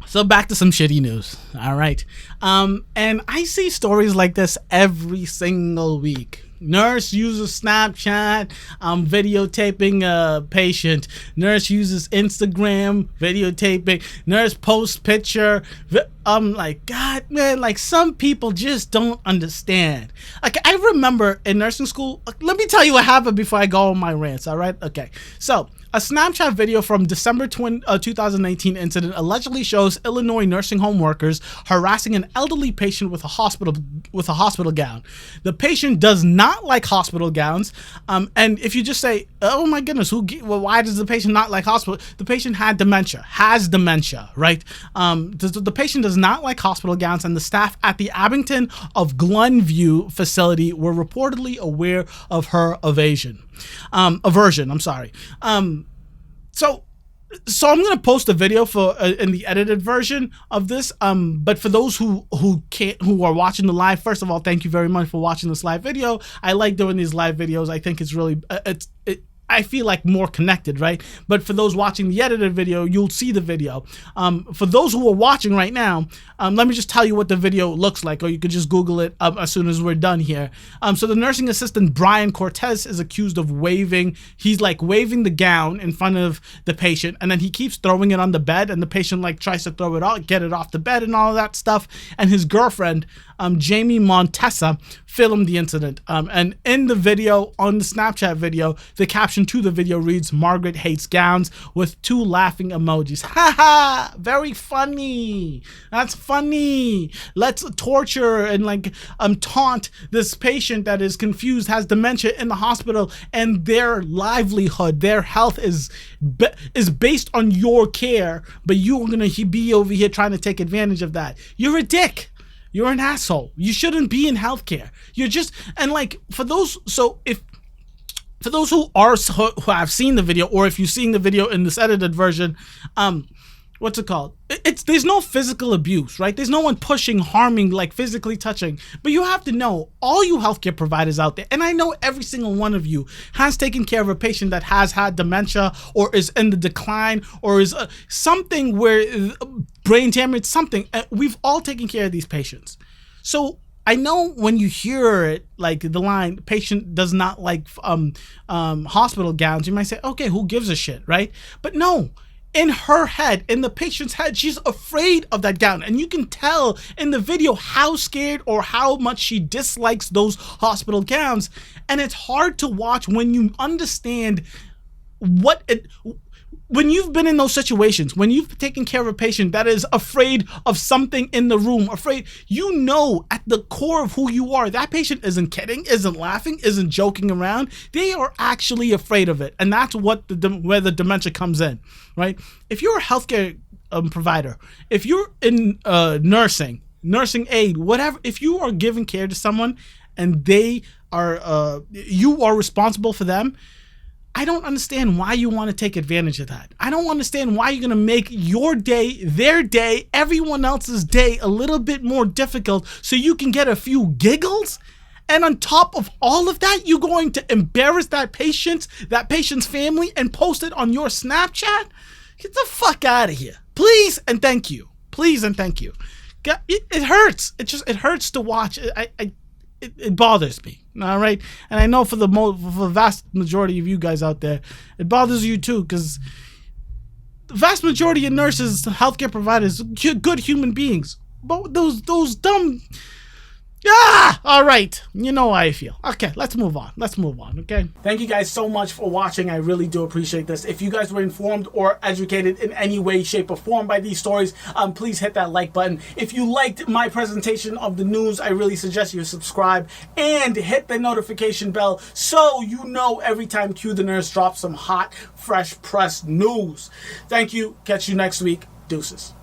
So back to some shitty news. All right. And I see stories like this every single week. Nurse uses Snapchat, videotaping a patient. Nurse uses Instagram, videotaping. Nurse posts picture. I'm like, God, man, like some people just don't understand. Like I remember in nursing school, let me tell you what happened before I go on my rants, all right? Okay, so a Snapchat video from December 2019 incident allegedly shows Illinois nursing home workers harassing an elderly patient with a hospital gown. The patient does not like hospital gowns, and if you just say, "Oh my goodness, why does the patient not like hospital?" The patient has dementia, right? The patient does not like hospital gowns, and the staff at the Abington of Glenview facility were reportedly aware of her aversion. I'm sorry. So I'm gonna post a video for in the edited version of this. But for those who are watching the live, first of all, thank you very much for watching this live video. I like doing these live videos. I think it's really I feel like more connected, right? But for those watching the edited video, you'll see the video. For those who are watching right now, let me just tell you what the video looks like, or you could just Google it as soon as we're done here. So the nursing assistant, Brian Cortez, is accused of waving the gown in front of the patient, and then he keeps throwing it on the bed, and the patient like tries to throw it out, get it off the bed and all of that stuff. And his girlfriend, Jamie Montessa, filmed the incident. And in the video, on the Snapchat video, the caption to the video reads, "Margaret hates gowns," with 2 laughing emojis. Ha ha! Very funny. That's funny. Let's torture and taunt this patient that is confused, has dementia in the hospital, and their livelihood, their health is based on your care, but you're gonna be over here trying to take advantage of that. You're a dick. You're an asshole. You shouldn't be in healthcare. You're just, and for those who have seen the video, or if you've seen the video in this edited version, what's it called? There's no physical abuse, right? There's no one pushing, harming, like physically touching. But you have to know, all you healthcare providers out there, and I know every single one of you has taken care of a patient that has had dementia, or is in the decline, or is something where brain damage, something. We've all taken care of these patients. So I know when you hear it, like the line, patient does not like hospital gowns, you might say, okay, who gives a shit, right? But no. In her head, in the patient's head, she's afraid of that gown. And you can tell in the video how scared or how much she dislikes those hospital gowns. And it's hard to watch when you understand when you've been in those situations, when you've taken care of a patient that is afraid of something in the room, afraid, you know at the core of who you are, that patient isn't kidding, isn't laughing, isn't joking around. They are actually afraid of it. And that's what where the dementia comes in, right? If you're a healthcare provider, if you're in nursing aid, whatever, if you are giving care to someone and they are, you are responsible for them, I don't understand why you want to take advantage of that. I don't understand why you're going to make your day, their day, everyone else's day a little bit more difficult so you can get a few giggles. And on top of all of that, you're going to embarrass that patient's family, and post it on your Snapchat? Get the fuck out of here. Please and thank you. Please and thank you. It hurts. It hurts to watch. It bothers me, all right? And I know for the vast majority of you guys out there, it bothers you too, because the vast majority of nurses, healthcare providers, good human beings. But those dumb... all right. You know how I feel. Okay, let's move on. Okay? Thank you guys so much for watching. I really do appreciate this. If you guys were informed or educated in any way, shape, or form by these stories, please hit that like button. If you liked my presentation of the news, I really suggest you subscribe and hit the notification bell so you know every time Q the Nurse drops some hot, fresh press news. Thank you. Catch you next week. Deuces.